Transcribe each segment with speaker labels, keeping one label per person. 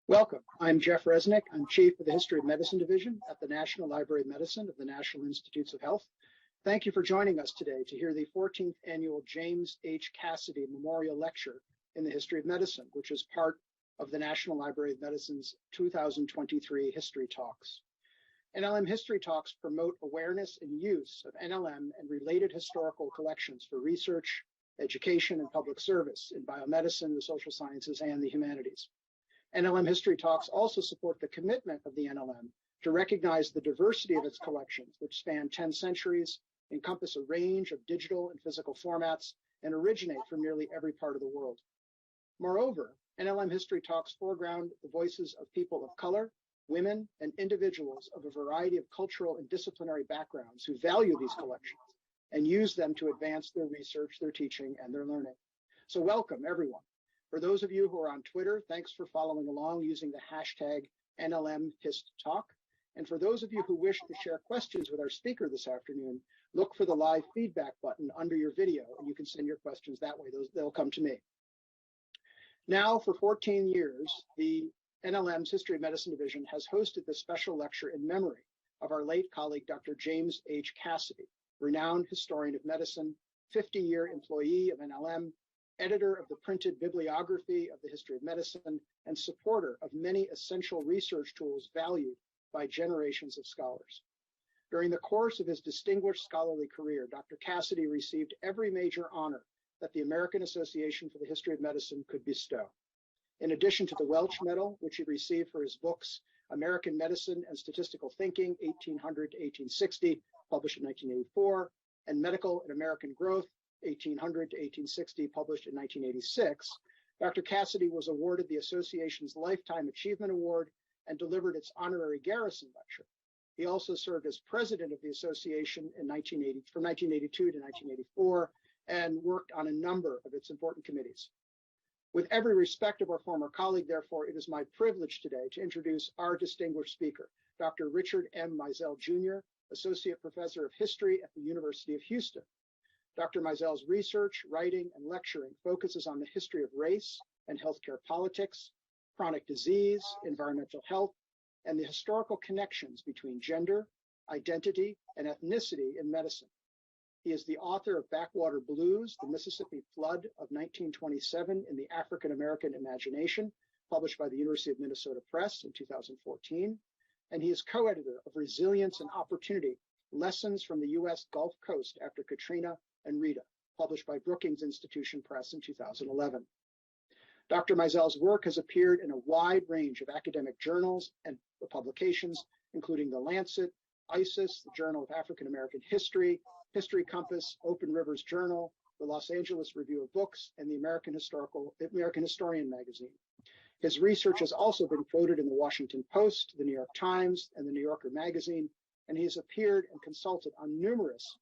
Speaker 1: Welcome. I'm Jeff Resnick. I'm Chief of the History of Medicine Division at the National Library of Medicine of the National Institutes of Health. Thank you for joining us today to hear the 14th Annual James H. Cassedy Memorial Lecture in the History of Medicine, which is part of the National Library of Medicine's 2023 History Talks. NLM History Talks promote awareness and use of NLM and related historical collections for research, education, and public service in biomedicine, the social sciences, and the humanities. NLM History Talks also support the commitment of the NLM to recognize the diversity of its collections, which span 10 centuries, encompass a range of digital and physical formats, and originate from nearly every part of the world. Moreover, NLM History Talks foreground the voices of people of color, women, and individuals of a variety of cultural and disciplinary backgrounds who value these collections and use them to advance their research, their teaching, and their learning. So welcome, everyone. For those of you who are on Twitter, thanks for following along using the hashtag NLMHistTalk. And for those of you who wish to share questions with our speaker this afternoon, look for the live feedback button under your video, and you can send your questions that way. They'll come to me. Now, for 14 years, the NLM's History of Medicine Division has hosted this special lecture in memory of our late colleague, Dr. James H. Cassedy, renowned historian of medicine, 50-year employee of NLM, editor of the printed bibliography of the history of medicine, and supporter of many essential research tools valued by generations of scholars. During the course of his distinguished scholarly career, Dr. Cassedy received every major honor that the American Association for the History of Medicine could bestow. In addition to the Welch Medal, which he received for his books American Medicine and Statistical Thinking, 1800 to 1860, published in 1984, and Medical and American Growth, 1800 to 1860, published in 1986, Dr. Cassedy was awarded the association's Lifetime Achievement Award and delivered its honorary Garrison Lecture. He also served as president of the association from 1982 to 1984 and worked on a number of its important committees. With every respect of our former colleague, therefore, it is my privilege today to introduce our distinguished speaker, Dr. Richard M. Mizell Jr., Associate Professor of History at the University of Houston. Dr. Mizell's research, writing, and lecturing focuses on the history of race and healthcare politics, chronic disease, environmental health, and the historical connections between gender, identity, and ethnicity in medicine. He is the author of Backwater Blues, The Mississippi Flood of 1927 in the African American Imagination, published by the University of Minnesota Press in 2014. And he is co-editor of Resilience and Opportunity, Lessons from the U.S. Gulf Coast After Katrina and Rita, published by Brookings Institution Press in 2011. Dr. Mizell's work has appeared in a wide range of academic journals and publications, including The Lancet, ISIS, the Journal of African American History, History Compass, Open Rivers Journal, the Los Angeles Review of Books, and the American Historian magazine. His research has also been quoted in the Washington Post, the New York Times, and the New Yorker magazine, and he has appeared and consulted on numerous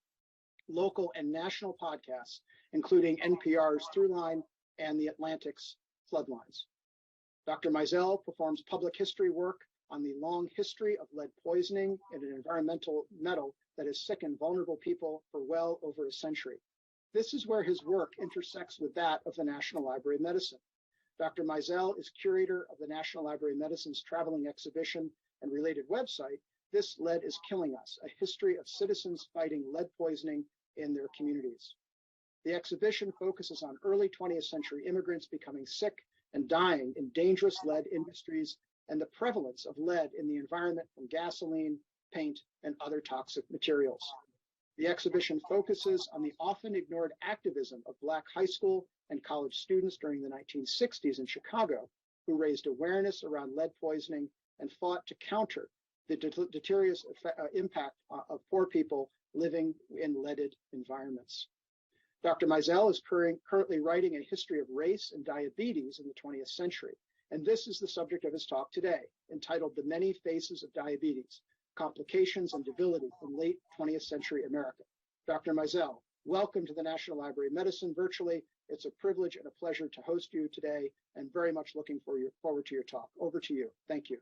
Speaker 1: local and national podcasts, including NPR's Throughline and The Atlantic's Floodlines. Dr. Mizell performs public history work on the long history of lead poisoning in an environmental metal that has sickened vulnerable people for well over a century. This is where his work intersects with that of the National Library of Medicine. Dr. Mizell is curator of the National Library of Medicine's Traveling Exhibition and related website, This Lead is Killing Us, a history of citizens fighting lead poisoning in their communities. The exhibition focuses on early 20th century immigrants becoming sick and dying in dangerous lead industries and the prevalence of lead in the environment from gasoline, paint, and other toxic materials. The exhibition focuses on the often ignored activism of Black high school and college students during the 1960s in Chicago, who raised awareness around lead poisoning and fought to counter the deleterious impact of poor people living in leaded environments. Dr. Mizell is currently writing a history of race and diabetes in the 20th century, and this is the subject of his talk today, entitled The Many Faces of Diabetes, Complications and Debility in Late 20th Century America. Dr. Mizell, welcome to the National Library of Medicine virtually. It's a privilege and a pleasure to host you today, and very much looking forward to your talk. Over to you. Thank you.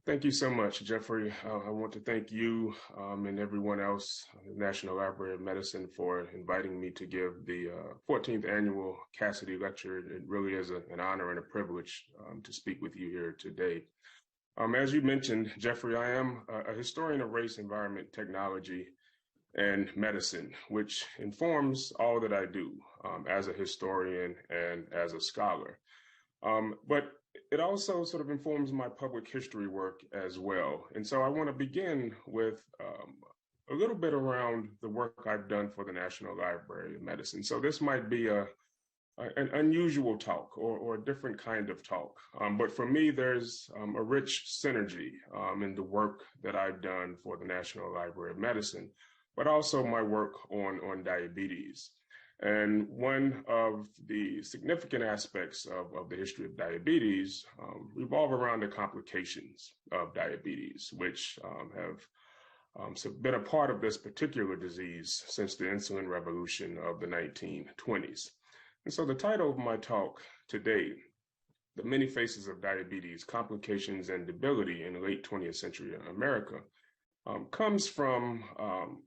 Speaker 2: Thank you so much, Jeffrey. I want to thank you and everyone else at the National Library of Medicine for inviting me to give the 14th annual Cassedy Lecture. It really is an honor and a privilege to speak with you here today. As you mentioned, Jeffrey, I am a historian of race, environment, technology, and medicine, which informs all that I do as a historian and as a scholar. But it also sort of informs my public history work as well. And so I want to begin with a little bit around the work I've done for the National Library of Medicine. So this might be an unusual talk or a different kind of talk. But for me, there's a rich synergy in the work that I've done for the National Library of Medicine, but also my work on diabetes. And one of the significant aspects of the history of diabetes revolve around the complications of diabetes, which have been a part of this particular disease since the insulin revolution of the 1920s. And so the title of my talk today, The Many Faces of Diabetes, Complications and Debility in Late 20th Century America, comes from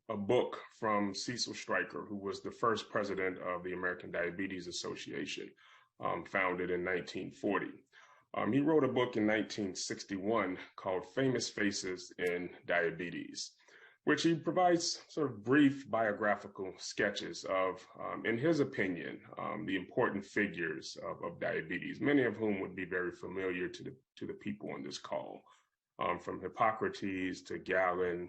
Speaker 2: a book from Cecil Stryker, who was the first president of the American Diabetes Association, founded in 1940. He wrote a book in 1961 called Famous Faces in Diabetes, which he provides sort of brief biographical sketches of, in his opinion, the important figures of diabetes, many of whom would be very familiar to the people on this call. From Hippocrates to Galen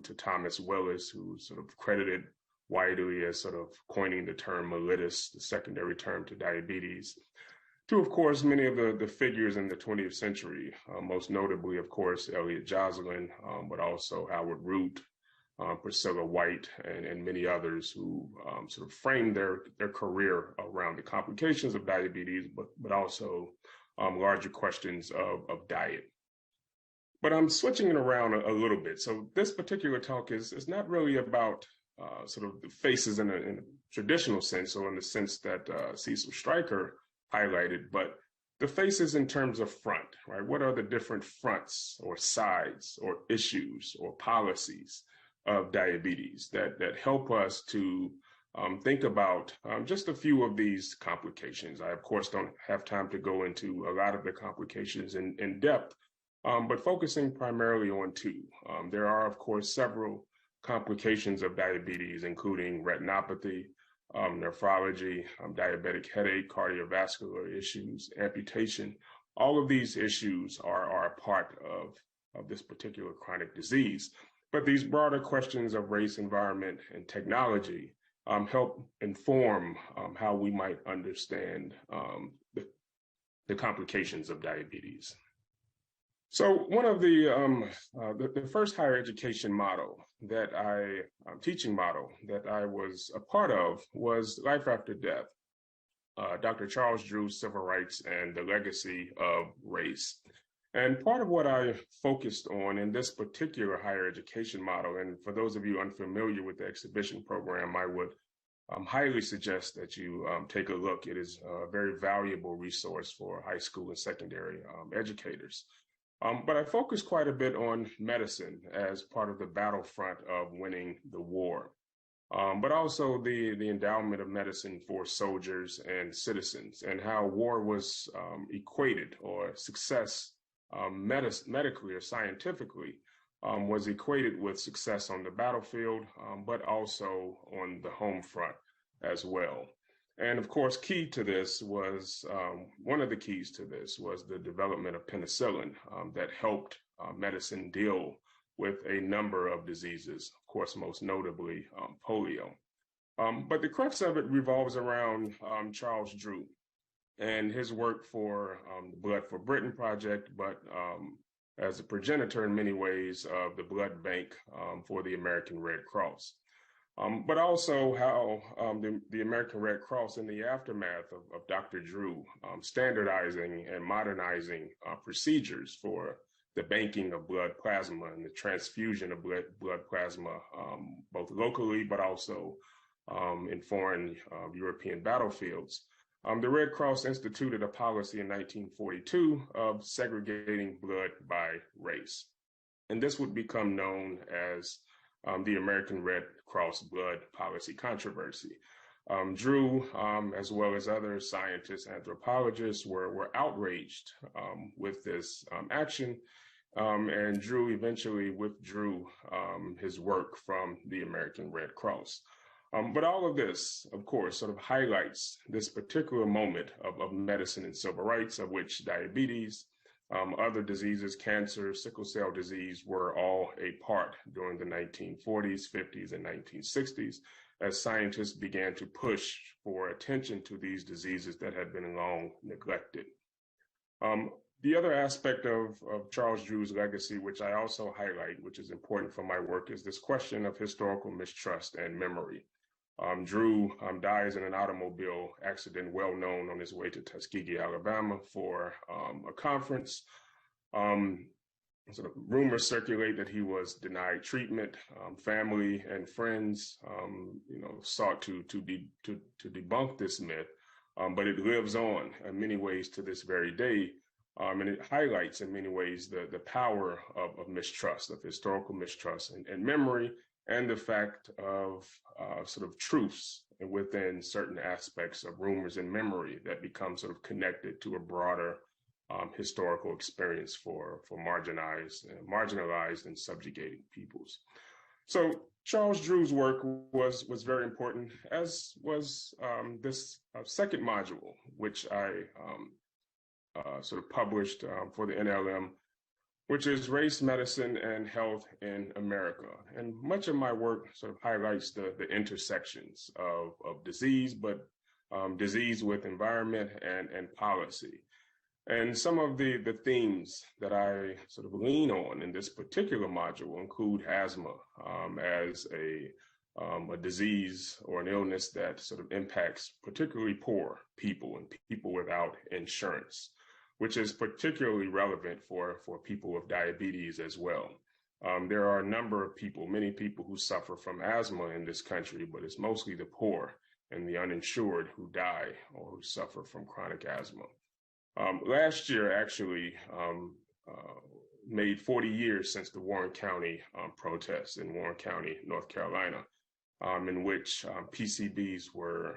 Speaker 2: to Thomas Willis, who's sort of credited widely as sort of coining the term mellitus, the secondary term to diabetes, to, of course, many of the figures in the 20th century, most notably, of course, Elliot Jocelyn, but also Howard Root, Priscilla White, and many others who sort of framed their career around the complications of diabetes, but also larger questions of diet. But I'm switching it around a little bit. So this particular talk is not really about sort of the faces in a traditional sense, or in the sense that Cecil Stryker highlighted, but the faces in terms of front, right? What are the different fronts or sides or issues or policies of diabetes that help us to think about just a few of these complications? I, of course, don't have time to go into a lot of the complications in depth, but focusing primarily on two. There are, of course, several complications of diabetes, including retinopathy, nephrology, diabetic headache, cardiovascular issues, amputation. All of these issues are a part of this particular chronic disease. But these broader questions of race, environment, and technology help inform how we might understand the complications of diabetes. So one of the first higher education model that teaching model that I was a part of was Life After Death, Dr. Charles Drew's Civil Rights and the Legacy of Race. And part of what I focused on in this particular higher education model, and for those of you unfamiliar with the exhibition program, I would highly suggest that you take a look. It is a very valuable resource for high school and secondary educators. But I focused quite a bit on medicine as part of the battlefront of winning the war, but also the endowment of medicine for soldiers and citizens, and how war was equated, or success medically or scientifically was equated with success on the battlefield, but also on the home front as well. And of course, key to this was, one of the keys to this was the development of penicillin that helped medicine deal with a number of diseases, of course, most notably polio. But the crux of it revolves around Charles Drew and his work for the Blood for Britain project, but as a progenitor in many ways of the blood bank for the American Red Cross. But also how the American Red Cross, in the aftermath of Dr. Drew, standardizing and modernizing procedures for the banking of blood plasma and the transfusion of blood plasma, both locally but also in foreign European battlefields, The Red Cross instituted a policy in 1942 of segregating blood by race. And this would become known as the American Red Cross blood policy controversy. Drew, as well as other scientists, anthropologists, were outraged with this action, and Drew eventually withdrew his work from the American Red Cross. But all of this, of course, sort of highlights this particular moment of medicine and civil rights, of which diabetes, other diseases, cancer, sickle cell disease were all a part during the 1940s, 50s, and 1960s, as scientists began to push for attention to these diseases that had been long neglected. The other aspect of Charles Drew's legacy, which I also highlight, which is important for my work, is this question of historical mistrust and memory. Drew dies in an automobile accident well known on his way to Tuskegee, Alabama for a conference. Sort of rumors circulate that he was denied treatment. Family and friends, sought to debunk this myth, but it lives on in many ways to this very day. And it highlights in many ways the power of mistrust, of historical mistrust and memory, and the fact of sort of truths within certain aspects of rumors and memory that become sort of connected to a broader historical experience for marginalized and subjugated peoples. So Charles Drew's work was very important, as was this second module, which I sort of published for the NLM, which is Race, Medicine, and Health in America. And much of my work sort of highlights the intersections of disease, but disease with environment and policy. And some of the themes that I sort of lean on in this particular module include asthma as a disease or an illness that sort of impacts particularly poor people and people without insurance, which is particularly relevant for people with diabetes as well. There are a number of people, many people who suffer from asthma in this country, but it's mostly the poor and the uninsured who die or who suffer from chronic asthma. Last year actually made 40 years since the Warren County protests in Warren County, North Carolina, in which PCBs were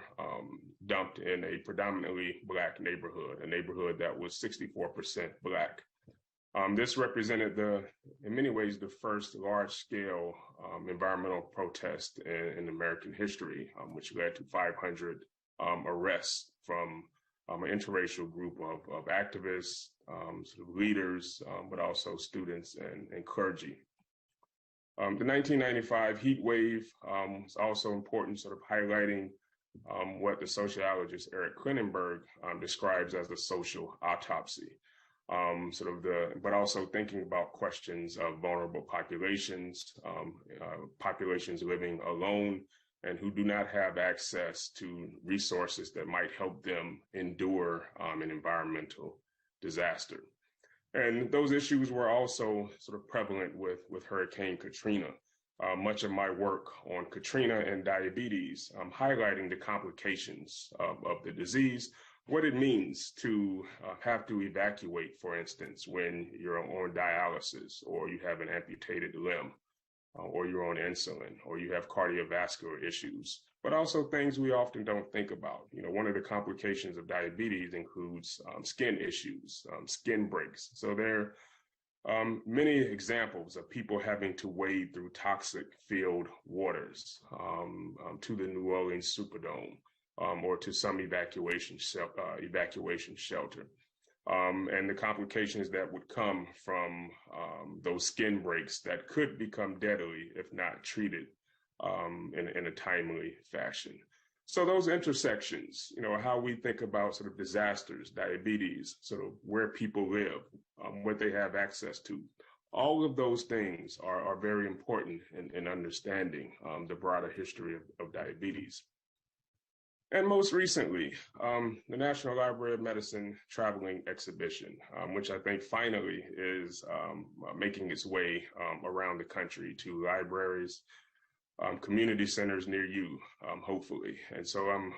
Speaker 2: dumped in a predominantly Black neighborhood, a neighborhood that was 64% Black. This represented in many ways, the first large-scale environmental protest in American history, which led to 500 arrests from an interracial group of activists, sort of leaders, but also students and clergy. The 1995 heat wave was also important, sort of highlighting what the sociologist Eric Klinenberg describes as a social autopsy, but also thinking about questions of vulnerable populations, populations living alone and who do not have access to resources that might help them endure an environmental disaster. And those issues were also sort of prevalent with Hurricane Katrina. Much of my work on Katrina and diabetes, highlighting the complications of the disease, what it means to have to evacuate, for instance, when you're on dialysis or you have an amputated limb, or you're on insulin, or you have cardiovascular issues, but also things we often don't think about. One of the complications of diabetes includes skin issues, skin breaks. So there are many examples of people having to wade through toxic-filled waters to the New Orleans Superdome or to some evacuation shelter. And the complications that would come from those skin breaks that could become deadly if not treated in a timely fashion. So those intersections, how we think about sort of disasters, diabetes, sort of where people live, what they have access to, all of those things are very important in understanding the broader history of diabetes. And most recently, the National Library of Medicine Traveling Exhibition, which I think finally is making its way around the country to libraries. community centers near you, hopefully. And so I'm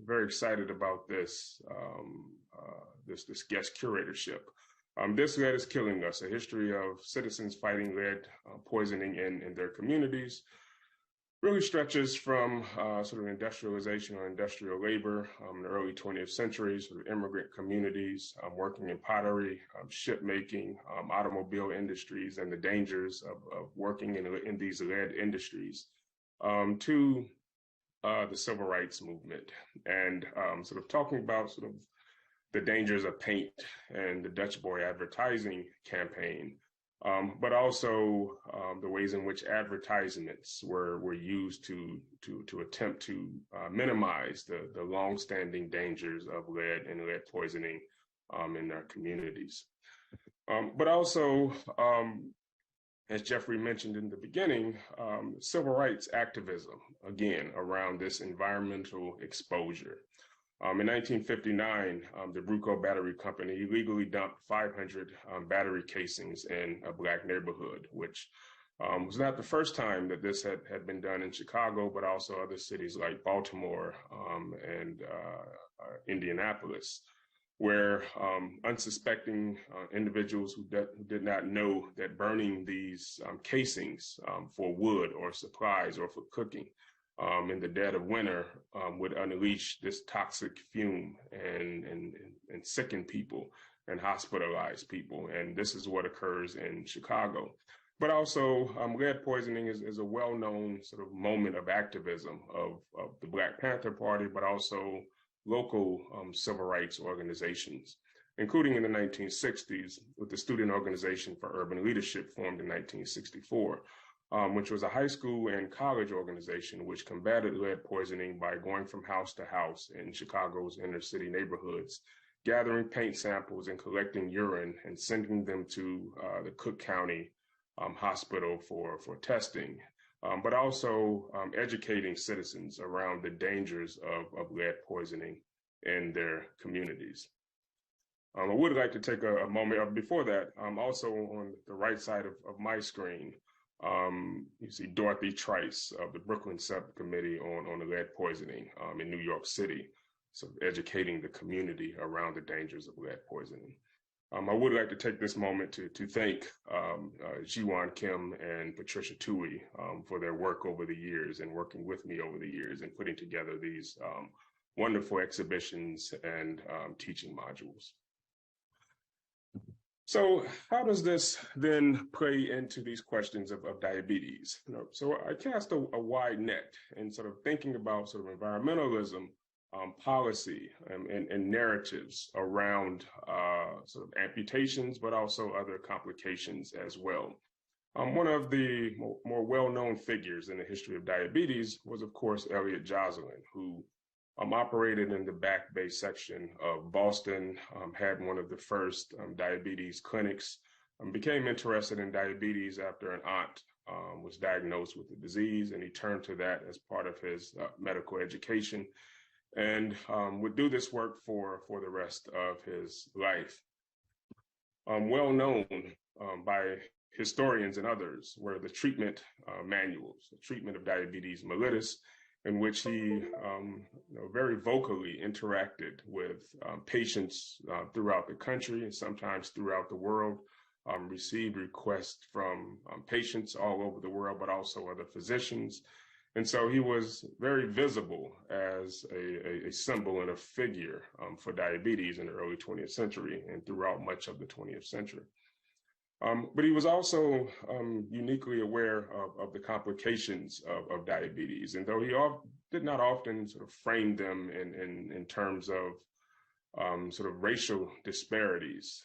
Speaker 2: very excited about this guest curatorship. This Lead is Killing Us, a history of citizens fighting lead poisoning in their communities, really stretches from sort of industrialization or industrial labor in the early 20th century, sort of immigrant communities working in pottery, ship making, automobile industries, and the dangers of working in these lead industries, to the civil rights movement, and sort of talking about sort of the dangers of paint and the Dutch Boy advertising campaign, but also the ways in which advertisements were used to attempt to minimize the longstanding dangers of lead and lead poisoning in our communities. But also, as Jeffrey mentioned in the beginning, civil rights activism, again, around this environmental exposure. In 1959, the Bruco Battery Company illegally dumped 500 battery casings in a Black neighborhood, which was not the first time that this had been done in Chicago, but also other cities like Baltimore and Indianapolis, where unsuspecting individuals who did not know that burning these casings for wood or supplies or for cooking in the dead of winter would unleash this toxic fume and sicken people and hospitalize people. And this is what occurs in Chicago. But also, lead poisoning is a well-known sort of moment of activism of the Black Panther Party, but also local civil rights organizations, including in the 1960s with the Student Organization for Urban Leadership, formed in 1964. Which was a high school and college organization which combated lead poisoning by going from house to house in Chicago's inner city neighborhoods, gathering paint samples and collecting urine and sending them to the Cook County Hospital for testing, but also educating citizens around the dangers of lead poisoning in their communities. I would like to take a moment before that, also on the right side of my screen, you see Dorothy Trice of the Brooklyn Subcommittee on the lead poisoning in New York City, so educating the community around the dangers of lead poisoning. I would like to take this moment to thank Jiwon Kim and Patricia Tui for their work over the years and working with me over the years and putting together these wonderful exhibitions and teaching modules. So how does this then play into these questions of diabetes? So I cast a wide net in sort of thinking about sort of environmentalism, policy, and narratives around sort of amputations, but also other complications as well. One of the more well-known figures in the history of diabetes was, of course, Elliot Jocelyn, who operated in the Back Bay section of Boston, had one of the first diabetes clinics, became interested in diabetes after an aunt was diagnosed with the disease, and he turned to that as part of his medical education, and would do this work for the rest of his life. Well known by historians and others were the treatment manuals, the treatment of diabetes mellitus, in which he very vocally interacted with patients throughout the country and sometimes throughout the world, received requests from patients all over the world, but also other physicians. And so he was very visible as a symbol and a figure for diabetes in the early 20th century and throughout much of the 20th century. But he was also uniquely aware of the complications of diabetes, and though he did not often sort of frame them in terms of sort of racial disparities,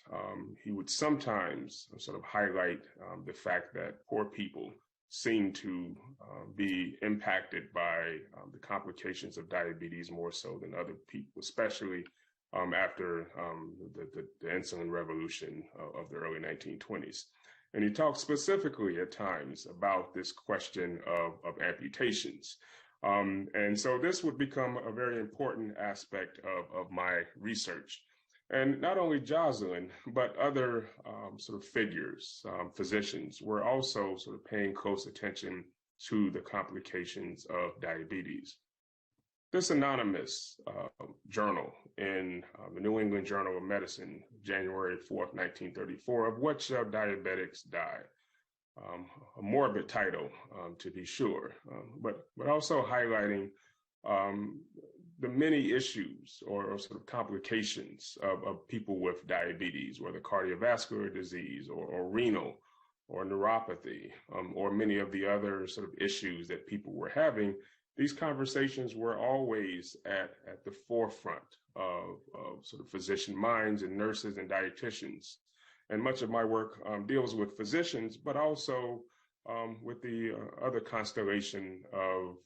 Speaker 2: he would sometimes sort of highlight the fact that poor people seem to be impacted by the complications of diabetes more so than other people, especially after the insulin revolution of the early 1920s. And he talked specifically at times about this question of amputations. And so this would become a very important aspect of my research. And not only Jocelyn, but other sort of figures, physicians, were also sort of paying close attention to the complications of diabetes. This anonymous journal in the New England Journal of Medicine, January 4th, 1934, Of What Shall Diabetics Die? A morbid title, to be sure, but also highlighting the many issues or sort of complications of people with diabetes, whether cardiovascular disease or renal or neuropathy, or many of the other sort of issues that people were having. These conversations were always at the forefront of sort of physician minds and nurses and dietitians. And much of my work deals with physicians, but also with the other constellation of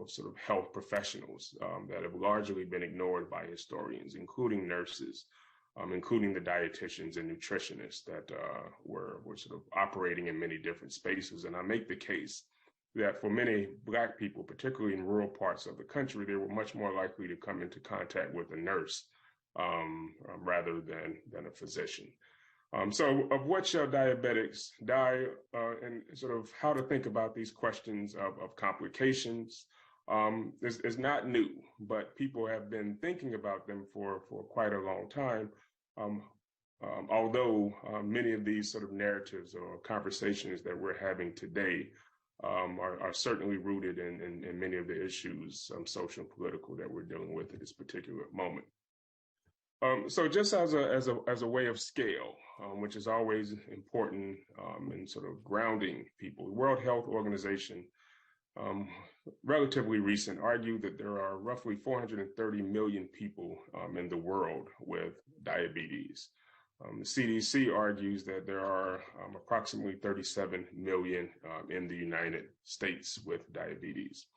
Speaker 2: sort of health professionals that have largely been ignored by historians, including nurses, including the dietitians and nutritionists that were sort of operating in many different spaces. And I make the case that for many Black people, particularly in rural parts of the country, they were much more likely to come into contact with a nurse rather than a physician. So of what shall diabetics die, and sort of how to think about these questions of complications is not new, but people have been thinking about them for quite a long time. Although many of these sort of narratives or conversations that we're having today are certainly rooted in many of the issues, social and political, that we're dealing with at this particular moment. So just as a way of scale, which is always important in sort of grounding people, the World Health Organization, relatively recent, argued that there are roughly 430 million people in the world with diabetes. The CDC argues that there are approximately 37 million in the United States with diabetes.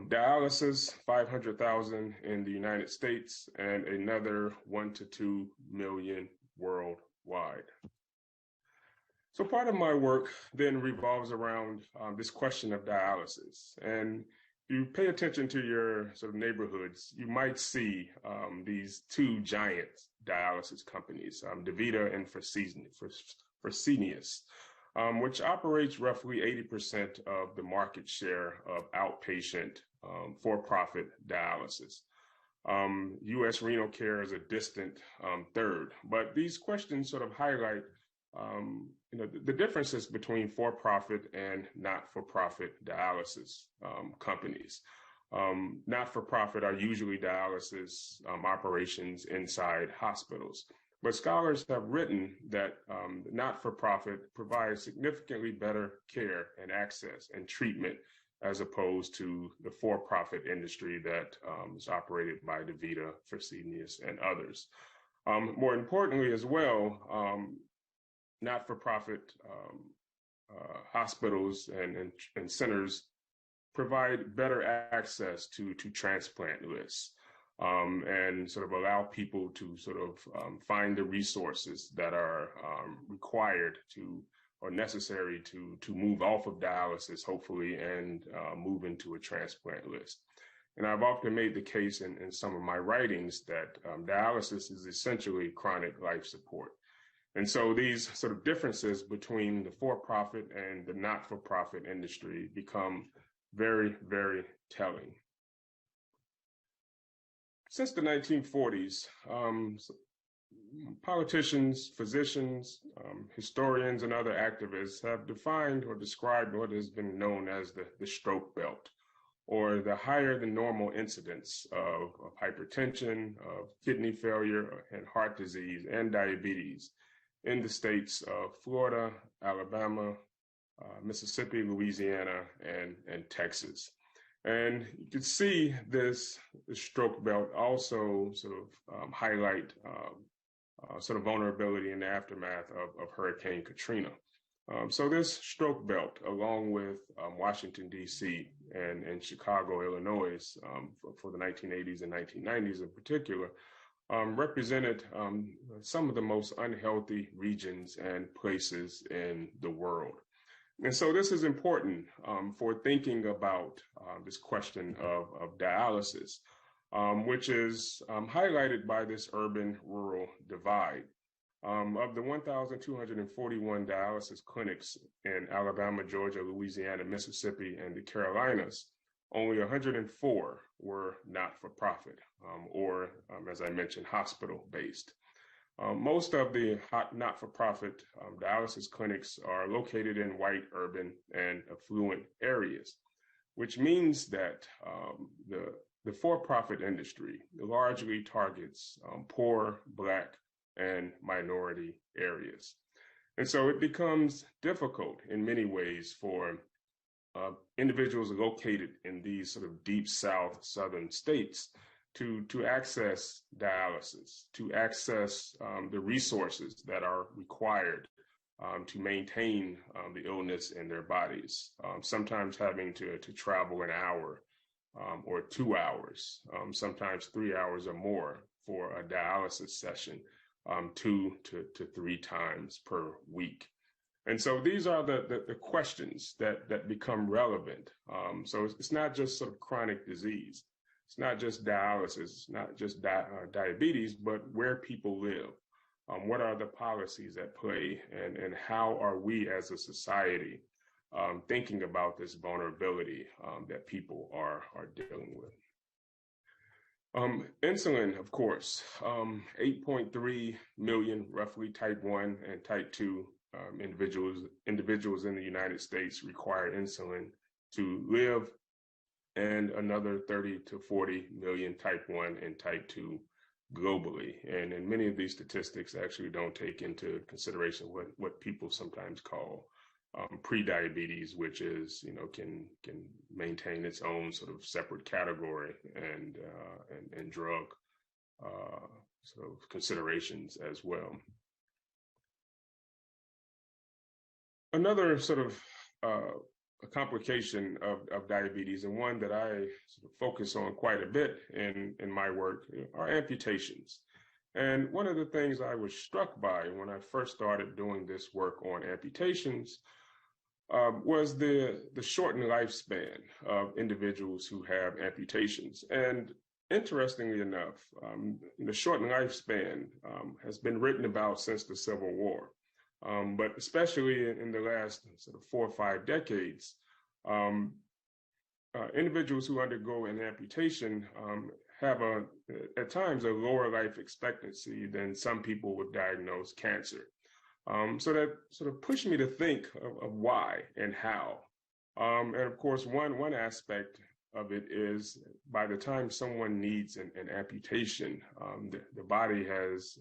Speaker 2: Dialysis, 500,000 in the United States and another 1 to 2 million worldwide. So part of my work then revolves around this question of dialysis. And if you pay attention to your sort of neighborhoods, you might see these two giant dialysis companies, DaVita and Fresenius, which operates roughly 80% of the market share of outpatient for-profit dialysis. U.S. Renal Care is a distant third, but these questions sort of highlight the differences between for-profit and not-for-profit dialysis companies. Not-for-profit are usually dialysis operations inside hospitals, but scholars have written that not-for-profit provides significantly better care and access and treatment as opposed to the for-profit industry that is operated by DaVita, Fresenius, and others. More importantly as well, not-for-profit hospitals and centers provide better access to transplant lists and sort of allow people to sort of find the resources that are required to or necessary to move off of dialysis, hopefully, and move into a transplant list. And I've often made the case in some of my writings that dialysis is essentially chronic life support. And so these sort of differences between the for-profit and the not-for-profit industry become very, very telling. Since the 1940s, politicians, physicians, historians, and other activists have defined or described what has been known as the stroke belt, or the higher than normal incidence of hypertension, of kidney failure, and heart disease, and diabetes in the states of Florida, Alabama, Mississippi, Louisiana, and Texas. And you can see this stroke belt also sort of highlight sort of vulnerability in the aftermath of Hurricane Katrina. So this stroke belt, along with Washington, D.C. and Chicago, Illinois, for the 1980s and 1990s in particular, represented some of the most unhealthy regions and places in the world. And so this is important for thinking about this question of dialysis, which is highlighted by this urban-rural divide. Of the 1,241 dialysis clinics in Alabama, Georgia, Louisiana, Mississippi, and the Carolinas, only 104 were not-for-profit or, as I mentioned, hospital-based. Most of the not-for-profit dialysis clinics are located in white, urban, and affluent areas, which means that the for-profit industry largely targets poor, Black, and minority areas. And so it becomes difficult in many ways for individuals located in these sort of deep South, southern states to access dialysis, to access the resources that are required to maintain the illness in their bodies, sometimes having to travel an hour or 2 hours, sometimes 3 hours or more for a dialysis session, 2 to 3 times per week. And so these are the questions that become relevant. So it's not just sort of chronic disease. It's not just dialysis, it's not just diabetes, but where people live. What are the policies at play, and how are we as a society thinking about this vulnerability that people are dealing with? Insulin, of course, 8.3 million roughly type 1 and type 2 individuals in the United States require insulin to live, and another 30 to 40 million type 1 and type 2 globally. And many of these statistics actually don't take into consideration what people sometimes call pre-diabetes, which is, can maintain its own sort of separate category and drug sort of considerations as well. Another sort of a complication of diabetes, and one that I sort of focus on quite a bit in my work, are amputations. And one of the things I was struck by when I first started doing this work on amputations was the shortened lifespan of individuals who have amputations. And interestingly enough, the shortened lifespan has been written about since the Civil War. But especially in the last sort of 4 or 5 decades, individuals who undergo an amputation have at times a lower life expectancy than some people with diagnosed cancer. So that sort of pushed me to think of why and how. And of course, one aspect of it is by the time someone needs an amputation, the body has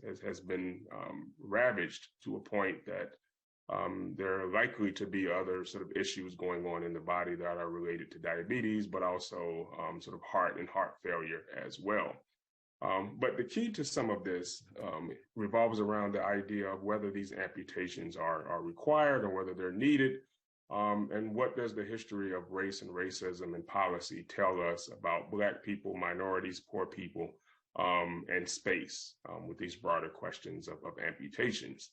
Speaker 2: been ravaged to a point that there are likely to be other sort of issues going on in the body that are related to diabetes, but also sort of heart failure as well. But the key to some of this revolves around the idea of whether these amputations are required or whether they're needed. And what does the history of race and racism and policy tell us about Black people, minorities, poor people, and space with these broader questions of amputations?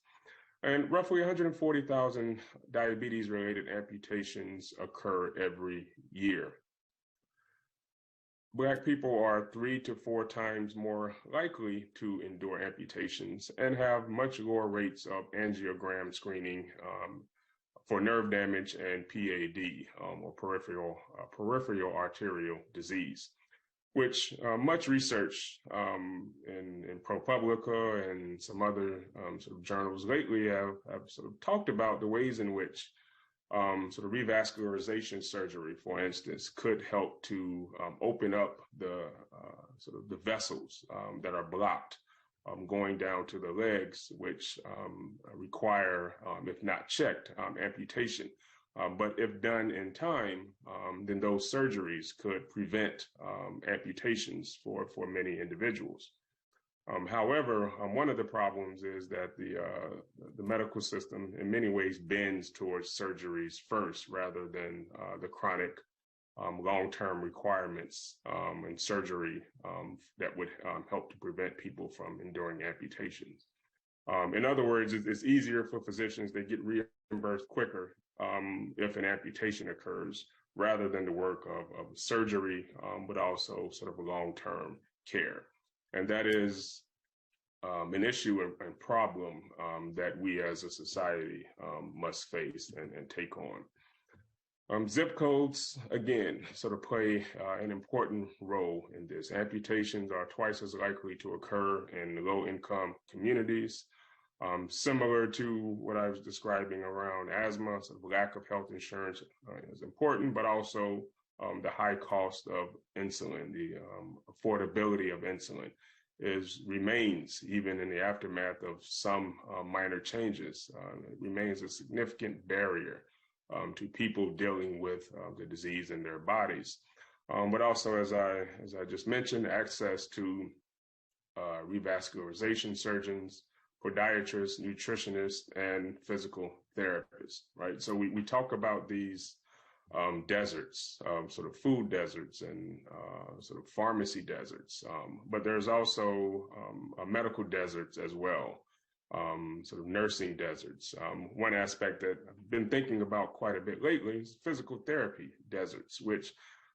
Speaker 2: And roughly 140,000 diabetes-related amputations occur every year. Black people are 3 to 4 times more likely to endure amputations and have much lower rates of angiogram screening for nerve damage and PAD, or peripheral arterial disease, which much research in ProPublica and some other sort of journals lately have sort of talked about the ways in which sort of revascularization surgery, for instance, could help to open up the sort of the vessels that are blocked going down to the legs, which require, if not checked, amputation. But if done in time, then those surgeries could prevent amputations for many individuals. However, one of the problems is that the medical system in many ways bends towards surgeries first rather than the chronic long-term requirements and surgery that would help to prevent people from enduring amputations. In other words, it's easier for physicians to get reimbursed quicker if an amputation occurs rather than the work of surgery, but also sort of long-term care. And that is an issue and problem that we as a society must face and take on. Zip codes, again, sort of play an important role in this. Amputations are twice as likely to occur in low-income communities. Similar to what I was describing around asthma, sort of lack of health insurance is important, but also the high cost of insulin, the affordability of insulin remains, even in the aftermath of some minor changes, it remains a significant barrier to people dealing with the disease in their bodies. But also, as I just mentioned, access to revascularization surgeons, podiatrists, nutritionists, and physical therapists, right? So we talk about these deserts, sort of food deserts and sort of pharmacy deserts, but there's also medical deserts as well, sort of nursing deserts. One aspect that I've been thinking about quite a bit lately is physical therapy deserts, which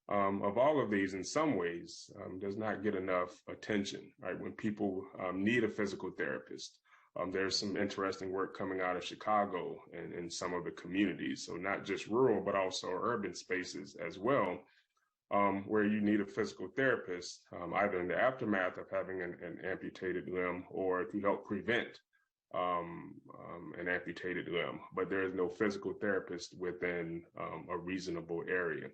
Speaker 2: of all of these in some ways does not get enough attention, right? When people need a physical therapist, there's some interesting work coming out of Chicago and in some of the communities. So not just rural, but also urban spaces as well, where you need a physical therapist, either in the aftermath of having an amputated limb or to help prevent an amputated limb. But there is no physical therapist within a reasonable area.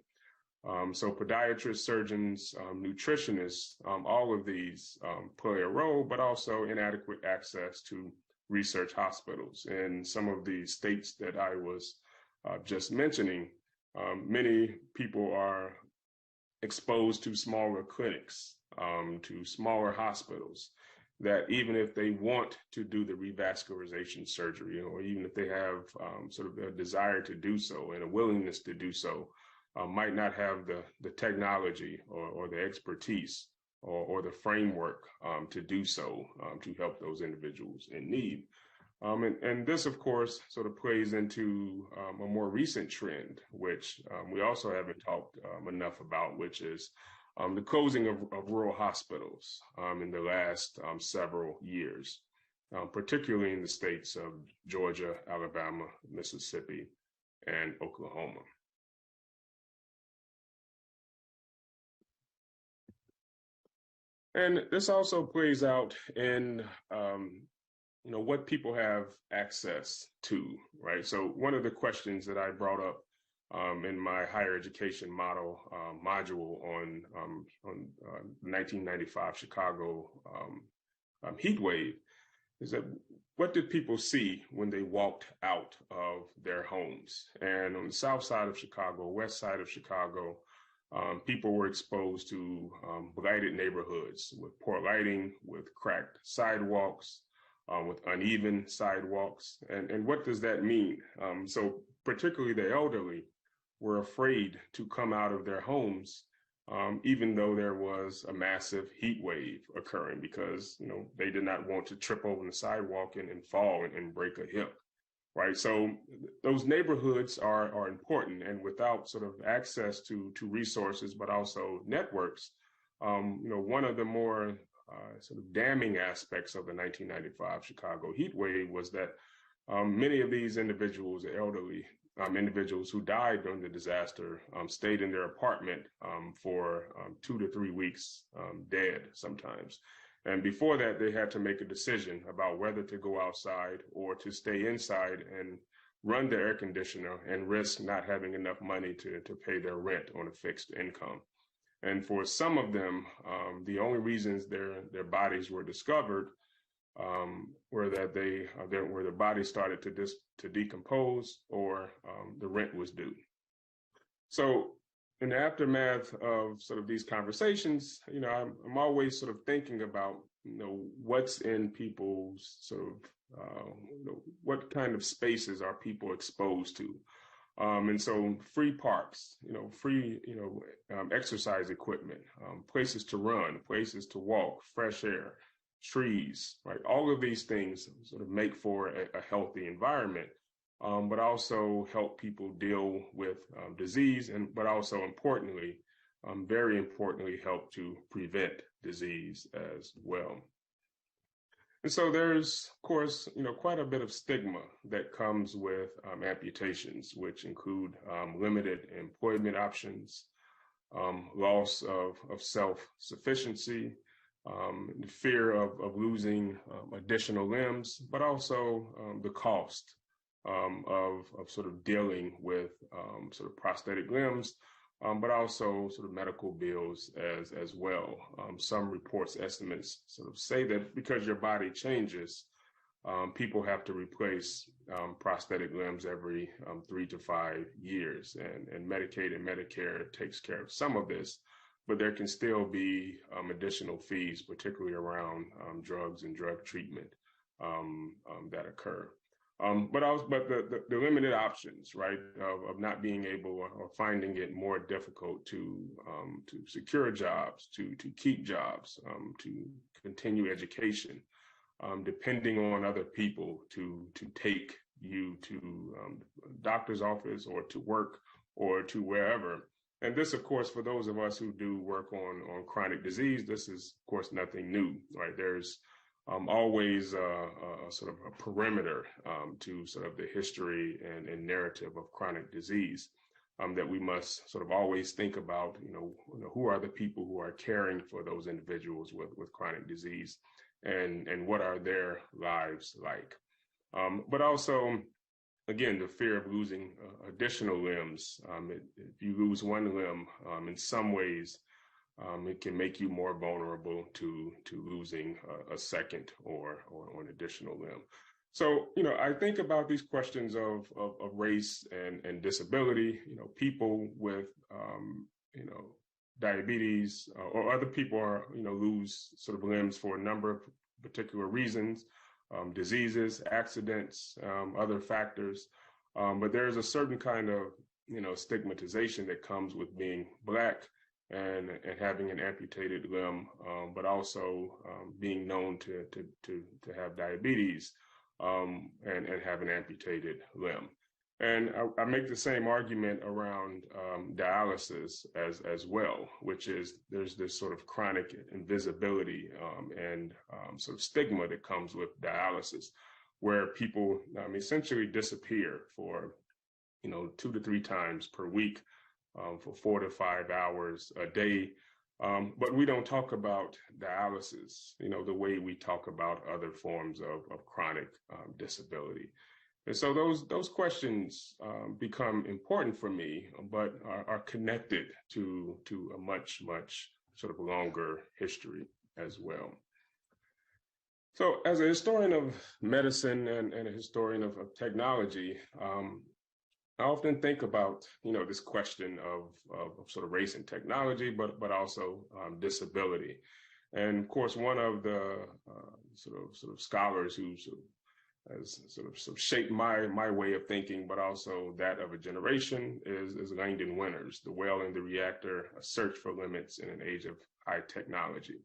Speaker 2: So podiatrists, surgeons, nutritionists, all of these play a role, but also inadequate access to research hospitals. In some of the states that I was just mentioning, many people are exposed to smaller clinics, to smaller hospitals, that even if they want to do the revascularization surgery, or even if they have sort of a desire to do so and a willingness to do so, might not have the technology or the expertise or the framework to do so to help those individuals in need. And this, of course, sort of plays into a more recent trend, which we also haven't talked enough about, which is the closing of rural hospitals in the last several years, particularly in the states of Georgia, Alabama, Mississippi, and Oklahoma. And this also plays out in, what people have access to, right? So one of the questions that I brought up in my higher education model module on 1995 Chicago heat wave is that what did people see when they walked out of their homes? And on the south side of Chicago, west side of Chicago, people were exposed to blighted neighborhoods with poor lighting, with cracked sidewalks, with uneven sidewalks. And what does that mean? So particularly the elderly were afraid to come out of their homes, even though there was a massive heat wave occurring, because they did not want to trip over the sidewalk and fall and break a hip. Right. So those neighborhoods are important, and without sort of access to resources, but also networks, one of the more sort of damning aspects of the 1995 Chicago heat wave was that many of these individuals, elderly individuals who died during the disaster, stayed in their apartment for 2 to 3 weeks, dead sometimes. And before that, they had to make a decision about whether to go outside or to stay inside and run their air conditioner and risk not having enough money to pay their rent on a fixed income. And for some of them, the only reasons their bodies were discovered were that where their bodies started to decompose or the rent was due. So in the aftermath of sort of these conversations, I'm always sort of thinking about, what's in people's sort of, what kind of spaces are people exposed to? And so free parks, free, exercise equipment, places to run, places to walk, fresh air, trees, right? All of these things sort of make for a healthy environment. But also help people deal with disease, but also importantly, very importantly, help to prevent disease as well. And so there's, of course, quite a bit of stigma that comes with amputations, which include limited employment options, loss of self-sufficiency, the fear of losing additional limbs, but also the cost of sort of dealing with sort of prosthetic limbs, but also sort of medical bills as well. Some reports estimates sort of say that because your body changes, people have to replace prosthetic limbs every 3 to 5 years, and Medicaid and Medicare takes care of some of this, but there can still be additional fees, particularly around drugs and drug treatment that occur. But the limited options, right, of not being able or finding it more difficult to secure jobs, to keep jobs, to continue education, depending on other people to take you to the doctor's office or to work or to wherever. And this, of course, for those of us who do work on chronic disease, this is, of course, nothing new, right? There's always a sort of a perimeter to sort of the history and narrative of chronic disease that we must sort of always think about, who are the people who are caring for those individuals with chronic disease, and what are their lives like. But also, again, the fear of losing additional limbs. If you lose one limb, in some ways, it can make you more vulnerable to losing a second or an additional limb. So, I think about these questions of race and disability. People with, diabetes or other people are, lose sort of limbs for a number of particular reasons, diseases, accidents, other factors. But there's a certain kind of, stigmatization that comes with being Black and having an amputated limb, but also being known to have diabetes and have an amputated limb. And I make the same argument around dialysis as well, which is there's this sort of chronic invisibility and sort of stigma that comes with dialysis, where people essentially disappear for 2 to 3 times per week, for 4 to 5 hours a day. But we don't talk about dialysis, the way we talk about other forms of chronic disability. And so those questions become important for me, but are connected to a much sort of longer history as well. So as a historian of medicine and a historian of technology, I often think about, this question of sort of race and technology, but also disability. And of course, one of the sort of scholars who has sort of shaped my way of thinking, but also that of a generation, is Langdon Winter's The Whale and the Reactor: A Search for Limits in an Age of High Technology.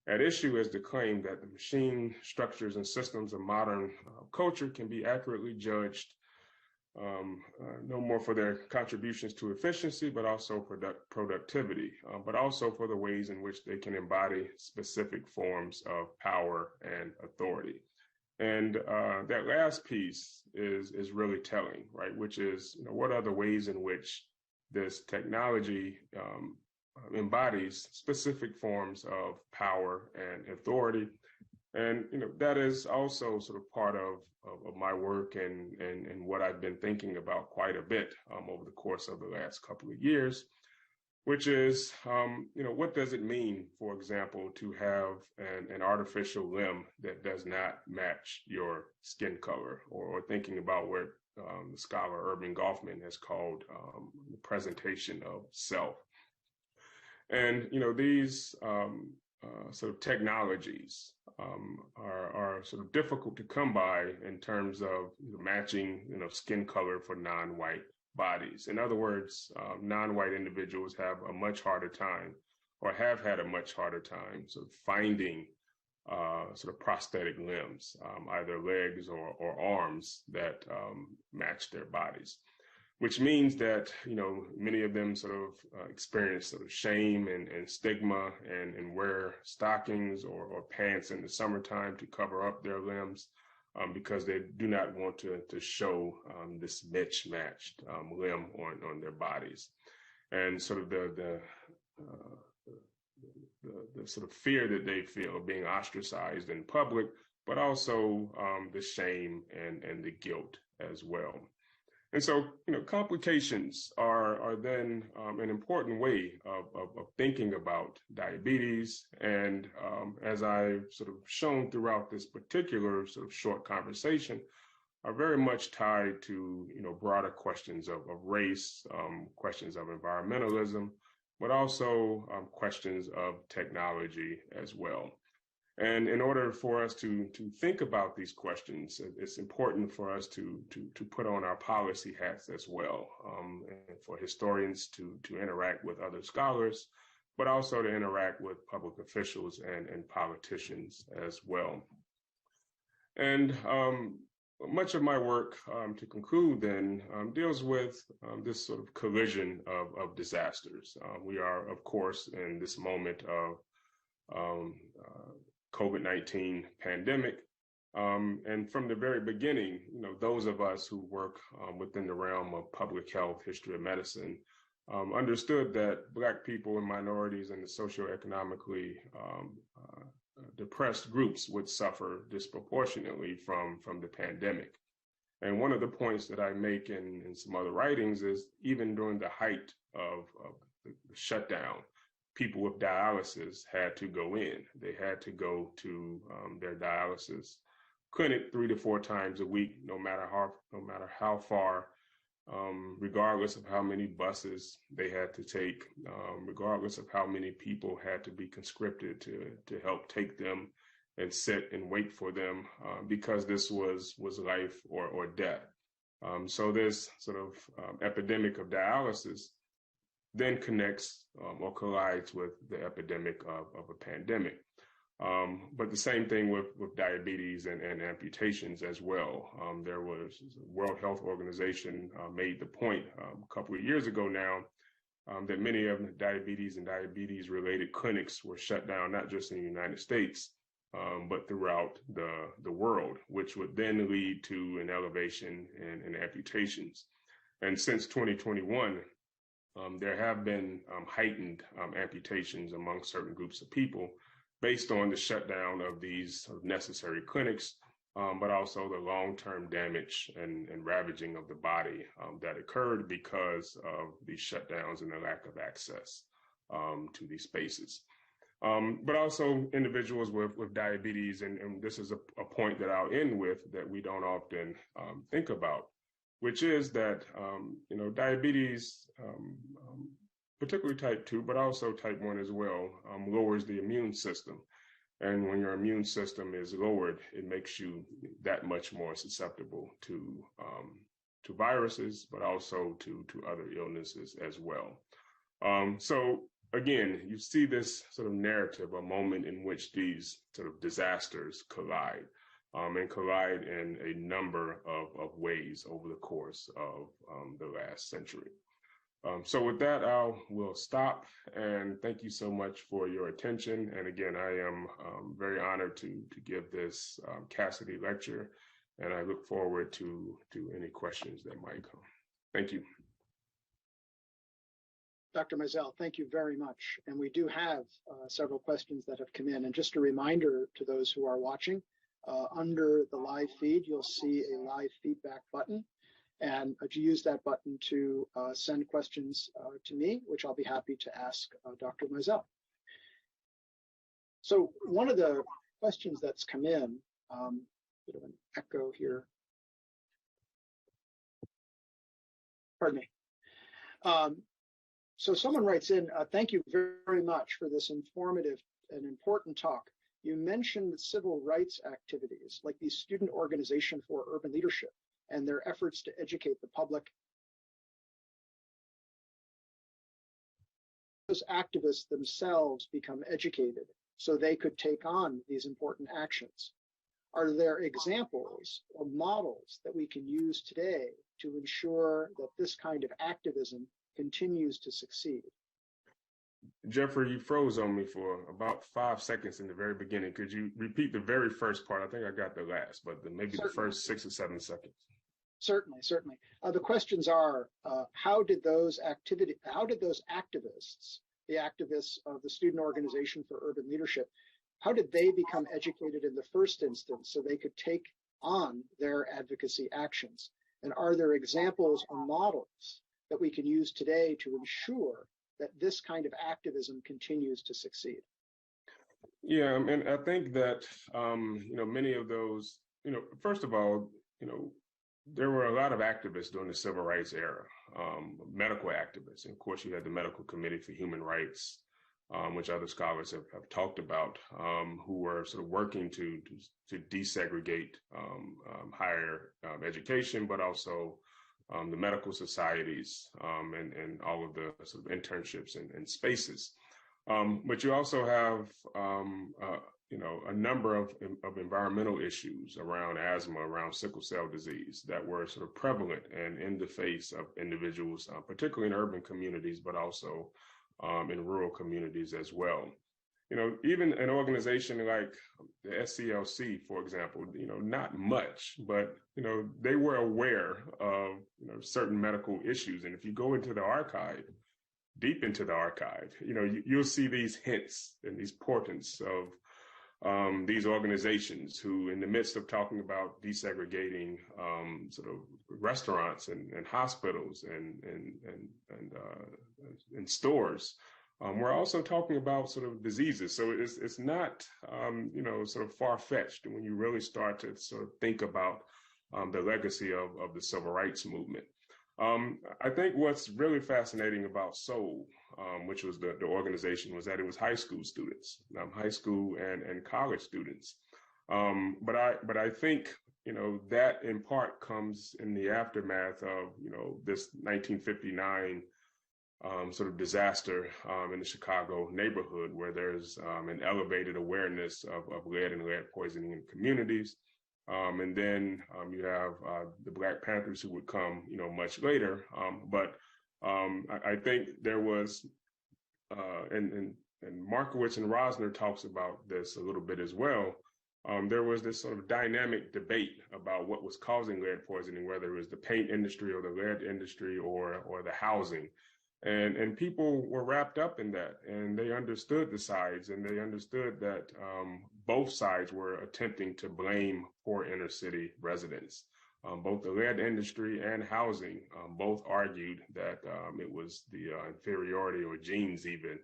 Speaker 2: At issue is the claim that the machine structures and systems of modern culture can be accurately judged no more for their contributions to efficiency, but also productivity, but also for the ways in which they can embody specific forms of power and authority. And that last piece is really telling, right? Which is, what are the ways in which this technology embodies specific forms of power and authority. And, that is also sort of part of my work and what I've been thinking about quite a bit over the course of the last couple of years, which is, what does it mean, for example, to have an artificial limb that does not match your skin color, or thinking about what the scholar Irving Goffman has called the presentation of self. And, these sort of technologies are sort of difficult to come by in terms of matching, skin color for non-white bodies. In other words, non-white individuals have a much harder time, or have had a much harder time, sort of finding sort of prosthetic limbs, either legs or arms that match their bodies. which means that, many of them sort of experience sort of shame and stigma and wear stockings or pants in the summertime to cover up their limbs because they do not want to show this mismatched limb on their bodies. And sort of the sort of fear that they feel of being ostracized in public, but also the shame and the guilt as well. And so, complications are then an important way of thinking about diabetes. And as I've sort of shown throughout this particular sort of short conversation, are very much tied to, broader questions of race, questions of environmentalism, but also questions of technology as well. And in order for us to think about these questions, it's important for us to put on our policy hats as well, and for historians to interact with other scholars, but also to interact with public officials and politicians as well. And much of my work, to conclude then, deals with this sort of collision of disasters. We are, of course, in this moment of COVID-19 pandemic. And from the very beginning, those of us who work within the realm of public health, history of medicine, understood that Black people and minorities and the socioeconomically depressed groups would suffer disproportionately from the pandemic. And one of the points that I make in some other writings is even during the height of the shutdown, people with dialysis had to go in. They had to go to their dialysis clinic 3 to 4 times a week, no matter how far, regardless of how many buses they had to take, regardless of how many people had to be conscripted to help take them and sit and wait for them, because this was life or death. So this sort of epidemic of dialysis then connects or collides with the epidemic of a pandemic. But the same thing with diabetes and amputations as well. There was World Health Organization made the point a couple of years ago now that many of the diabetes and diabetes-related clinics were shut down, not just in the United States, but throughout the world, which would then lead to an elevation in amputations. And since 2021, there have been heightened amputations among certain groups of people based on the shutdown of these necessary clinics, but also the long-term damage and ravaging of the body that occurred because of these shutdowns and the lack of access to these spaces. But also individuals with diabetes, and this is a point that I'll end with that we don't often think about, which is that, diabetes, particularly type 2, but also type 1 as well, lowers the immune system. And when your immune system is lowered, it makes you that much more susceptible to viruses, but also to other illnesses as well. So again, you see this sort of narrative, a moment in which these sort of disasters collide. And collide in a number of ways over the course of the last century. So with that, we'll stop, and thank you so much for your attention. And again, I am very honored to give this Cassedy Lecture, and I look forward to any questions that might come. Thank you.
Speaker 1: Dr. Mizell, thank you very much. And we do have several questions that have come in. And just a reminder to those who are watching, under the live feed, you'll see a live feedback button. And you use that button to send questions to me, which I'll be happy to ask Dr. Mizell. So one of the questions that's come in, bit of an echo here. Pardon me. So someone writes in, thank you very much for this informative and important talk. You mentioned civil rights activities like the Student Organization for Urban Leadership and their efforts to educate the public. Those activists themselves become educated so they could take on these important actions. Are there examples or models that we can use today to ensure that this kind of activism continues to succeed?
Speaker 2: Jeffrey, you froze on me for about 5 seconds in the very beginning. Could you repeat the very first part? I think I got the last, but maybe the first 6 or 7 seconds.
Speaker 1: Certainly. The questions are, how did those activists, the activists of the Student Organization for Urban Leadership, how did they become educated in the first instance so they could take on their advocacy actions? And are there examples or models that we can use today to ensure that this kind of activism continues to succeed?
Speaker 2: Yeah, and I think that, many of those, first of all, there were a lot of activists during the civil rights era, medical activists. And of course, you had the Medical Committee for Human Rights, which other scholars have talked about, who were sort of working to desegregate higher education, but also the medical societies and all of the sort of internships and spaces. But you also have, a number of environmental issues around asthma, around sickle cell disease that were sort of prevalent and in the face of individuals, particularly in urban communities, but also in rural communities as well. Even an organization like the SCLC, for example, not much, but, they were aware of, certain medical issues. And if you go into the archive, deep into the archive, you'll see these hints and these portents of these organizations who, in the midst of talking about desegregating sort of restaurants and hospitals and stores, we're also talking about sort of diseases. So it's not, sort of far-fetched when you really start to sort of think about the legacy of the civil rights movement. I think what's really fascinating about SOUL, which was the organization, was that it was high school students, high school and college students. But I think, that in part comes in the aftermath of, this 1959 sort of disaster in the Chicago neighborhood, where there's an elevated awareness of lead and lead poisoning in communities. And then you have the Black Panthers, who would come, much later. But I think there was, and Markowitz and Rosner talks about this a little bit as well. There was this sort of dynamic debate about what was causing lead poisoning, whether it was the paint industry or the lead industry or the housing. And people were wrapped up in that, and they understood the sides, and they understood that both sides were attempting to blame poor inner city residents. Both the lead industry and housing both argued that it was the inferiority or genes even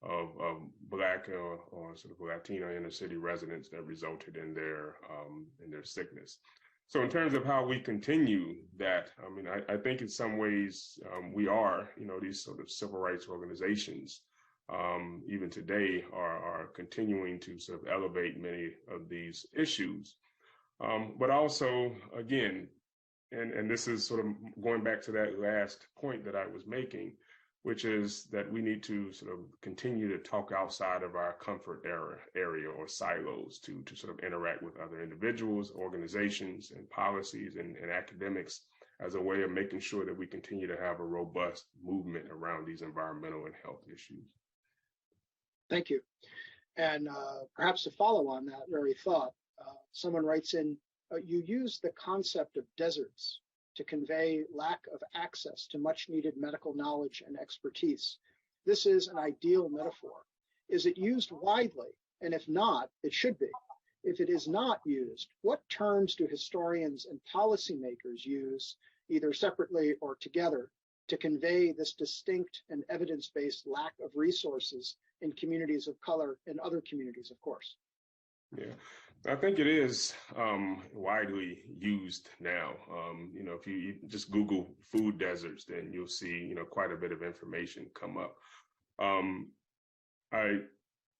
Speaker 2: of Black or sort of Latino inner city residents that resulted in their sickness. So in terms of how we continue that, I think in some ways we are, these sort of civil rights organizations, even today, are continuing to sort of elevate many of these issues. But also, again, and this is sort of going back to that last point that I was making, which is that we need to sort of continue to talk outside of our comfort area or silos to sort of interact with other individuals, organizations, and policies and academics as a way of making sure that we continue to have a robust movement around these environmental and health issues.
Speaker 1: Thank you. And perhaps to follow on that very thought, someone writes in, you use the concept of deserts to convey lack of access to much needed medical knowledge and expertise. This is an ideal metaphor. Is it used widely? And if not, it should be. If it is not used, what terms do historians and policymakers use, either separately or together, to convey this distinct and evidence-based lack of resources in communities of color and other communities, of course?
Speaker 2: Yeah, I think it is widely used now. If you just Google food deserts, then you'll see, quite a bit of information come up.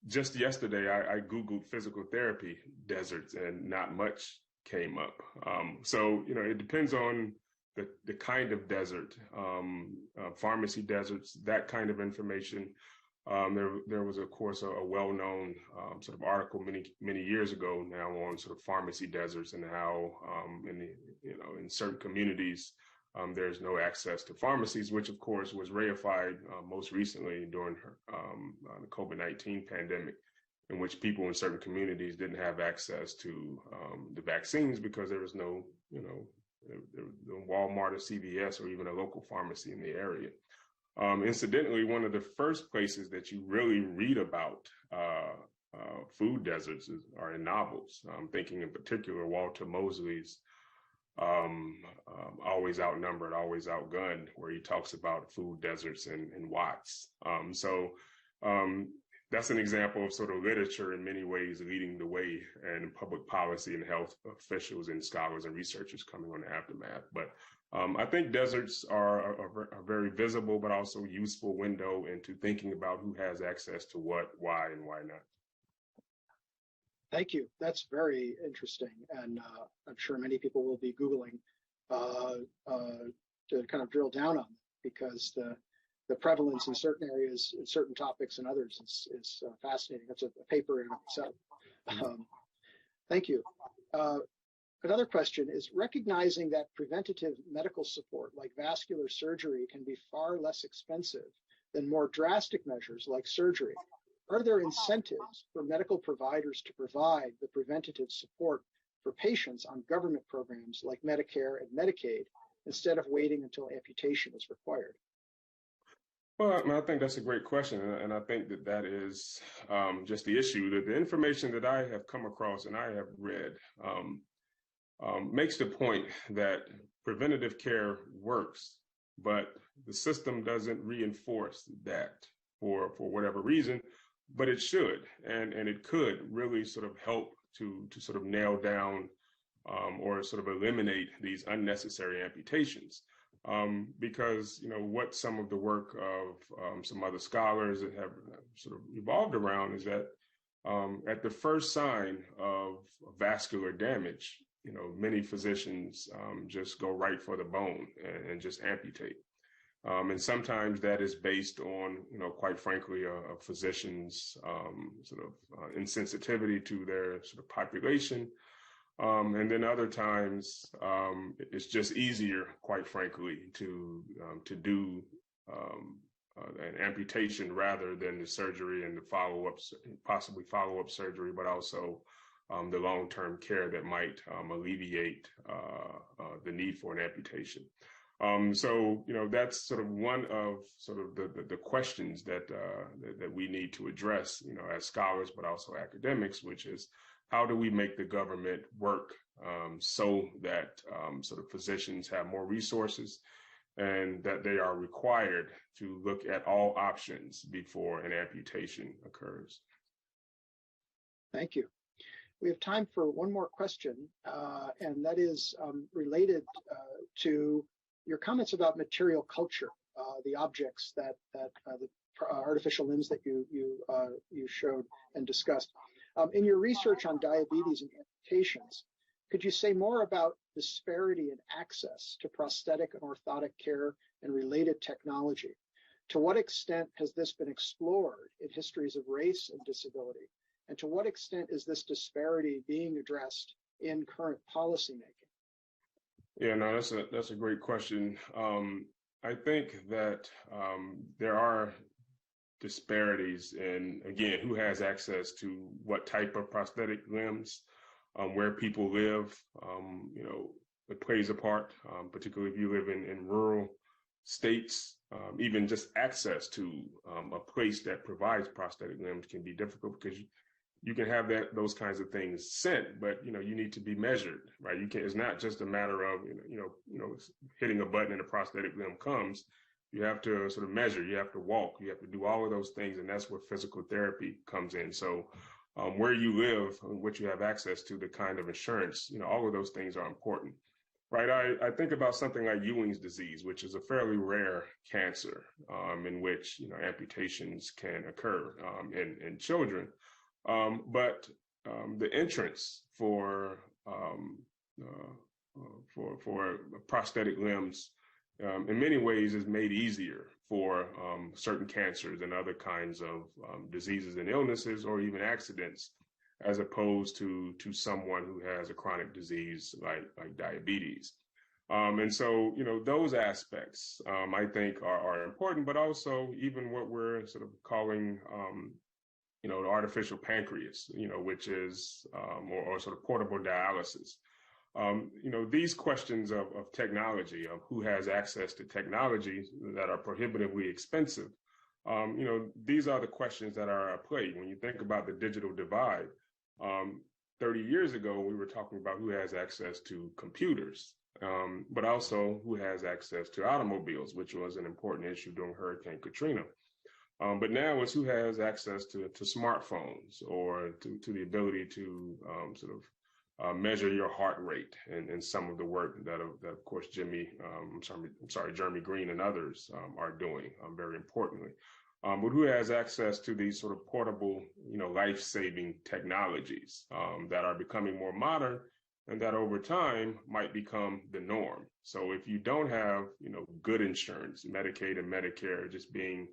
Speaker 2: Just yesterday, I Googled physical therapy deserts and not much came up. So, it depends on the kind of desert, pharmacy deserts, that kind of information. There was, of course, a well-known sort of article many years ago now on sort of pharmacy deserts and how in certain communities there's no access to pharmacies, which of course was reified most recently during the COVID-19 pandemic, in which people in certain communities didn't have access to the vaccines because there was no, no Walmart or CVS or even a local pharmacy in the area. Incidentally, one of the first places that you really read about food deserts are in novels. I'm thinking in particular Walter Mosley's Always Outnumbered, Always Outgunned, where he talks about food deserts in Watts. That's an example of sort of literature in many ways leading the way, and public policy and health officials and scholars and researchers coming on the aftermath. But I think deserts are a very visible but also useful window into thinking about who has access to what, why, and why not.
Speaker 1: Thank you. That's very interesting. And I'm sure many people will be Googling to kind of drill down on it, because the prevalence in certain areas, in certain topics and others is fascinating. That's a paper in itself. Thank you. Another question is, recognizing that preventative medical support like vascular surgery can be far less expensive than more drastic measures like surgery, are there incentives for medical providers to provide the preventative support for patients on government programs like Medicare and Medicaid instead of waiting until amputation is required?
Speaker 2: Well, I think that's a great question, and I think that is just the issue. That the information that I have come across and I have read makes the point that preventative care works, but the system doesn't reinforce that for whatever reason, but it should, and it could really sort of help to sort of nail down or sort of eliminate these unnecessary amputations. Because, what some of the work of some other scholars that have sort of evolved around is that at the first sign of vascular damage, many physicians just go right for the bone and just amputate. And sometimes that is based on, quite frankly, a physician's sort of insensitivity to their sort of population. And then other times it's just easier, quite frankly, to do an amputation rather than the surgery and the possibly follow-up surgery, but also the long-term care that might alleviate the need for an amputation. So, that's sort of one of sort of the questions that we need to address, as scholars, but also academics, which is, how do we make the government work so that sort of physicians have more resources and that they are required to look at all options before an amputation occurs?
Speaker 1: Thank you. We have time for one more question, and that is related to your comments about material culture, the objects that the artificial limbs that you showed and discussed. In your research on diabetes and amputations, could you say more about disparity in access to prosthetic and orthotic care and related technology? To what extent has this been explored in histories of race and disability? And to what extent is this disparity being addressed in current policymaking?
Speaker 2: Yeah, no, that's a great question. I think that there are disparities in, again, who has access to what type of prosthetic limbs, where people live. It plays a part, particularly if you live in rural states. Even just access to a place that provides prosthetic limbs can be difficult, because you can have those kinds of things sent, but you need to be measured, right? It's not just a matter of hitting a button and a prosthetic limb comes. You have to sort of measure, you have to walk, you have to do all of those things, and that's where physical therapy comes in. So where you live, what you have access to, the kind of insurance, all of those things are important, right? I think about something like Ewing's disease, which is a fairly rare cancer in which amputations can occur in children. But the entrance for prosthetic limbs in many ways is made easier for certain cancers and other kinds of diseases and illnesses, or even accidents, as opposed to someone who has a chronic disease like diabetes. And so, those aspects, I think are important, but also even what we're sort of calling, the artificial pancreas, which is, or sort of portable dialysis. These questions of technology, of who has access to technologies that are prohibitively expensive, these are the questions that are at play. When you think about the digital divide, 30 years ago, we were talking about who has access to computers, but also who has access to automobiles, which was an important issue during Hurricane Katrina. But now it's who has access to smartphones or to the ability to measure your heart rate, and some of the work that of course Jeremy Green and others are doing very importantly. But who has access to these sort of portable, life-saving technologies that are becoming more modern and that over time might become the norm. So if you don't have, good insurance, Medicaid and Medicare just being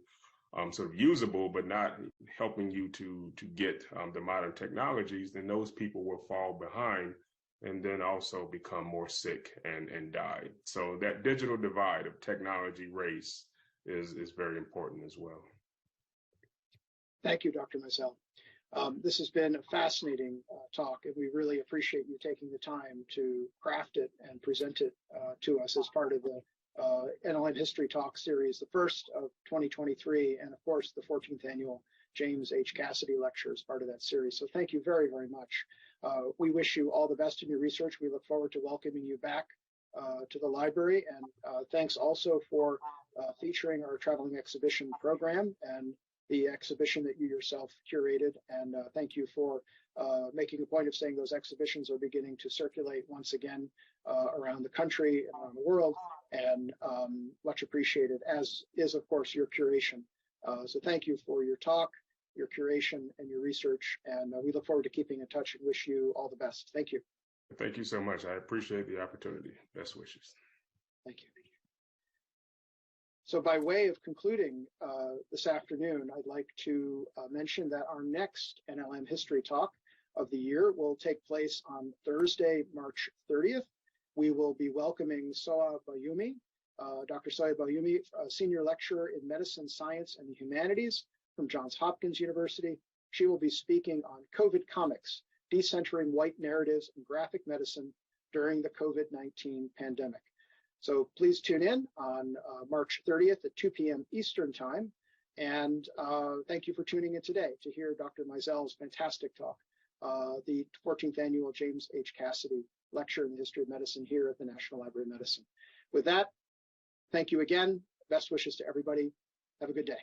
Speaker 2: sort of usable, but not helping you to get the modern technologies, then those people will fall behind and then also become more sick and die. So that digital divide of technology race is very important as well.
Speaker 1: Thank you, Dr. Mizell. This has been a fascinating talk, and we really appreciate you taking the time to craft it and present it to us as part of the NLM History Talk series, the first of 2023, and of course the 14th annual James H. Cassedy Lecture as part of that series. So thank you very, very much. We wish you all the best in your research. We look forward to welcoming you back to the library, and thanks also for featuring our traveling exhibition program and the exhibition that you yourself curated. And thank you for making a point of saying those exhibitions are beginning to circulate once again around the country and around the world, and much appreciated, as is, of course, your curation. So thank you for your talk, your curation, and your research, and we look forward to keeping in touch and wish you all the best. Thank you.
Speaker 2: Thank you so much. I appreciate the opportunity. Best wishes.
Speaker 1: Thank you. So by way of concluding this afternoon, I'd like to mention that our next NLM History Talk of the year will take place on Thursday, March 30th. We will be welcoming Soha Bayoumi, Dr. Soha Bayoumi, a senior lecturer in medicine, science, and the humanities from Johns Hopkins University. She will be speaking on COVID comics, decentering white narratives in graphic medicine during the COVID-19 pandemic. So please tune in on March 30th at 2 p.m. Eastern Time. And thank you for tuning in today to hear Dr. Mizell's fantastic talk, the 14th annual James H. Cassedy Lecture in the History of Medicine here at the National Library of Medicine. With that, thank you again. Best wishes to everybody. Have a good day.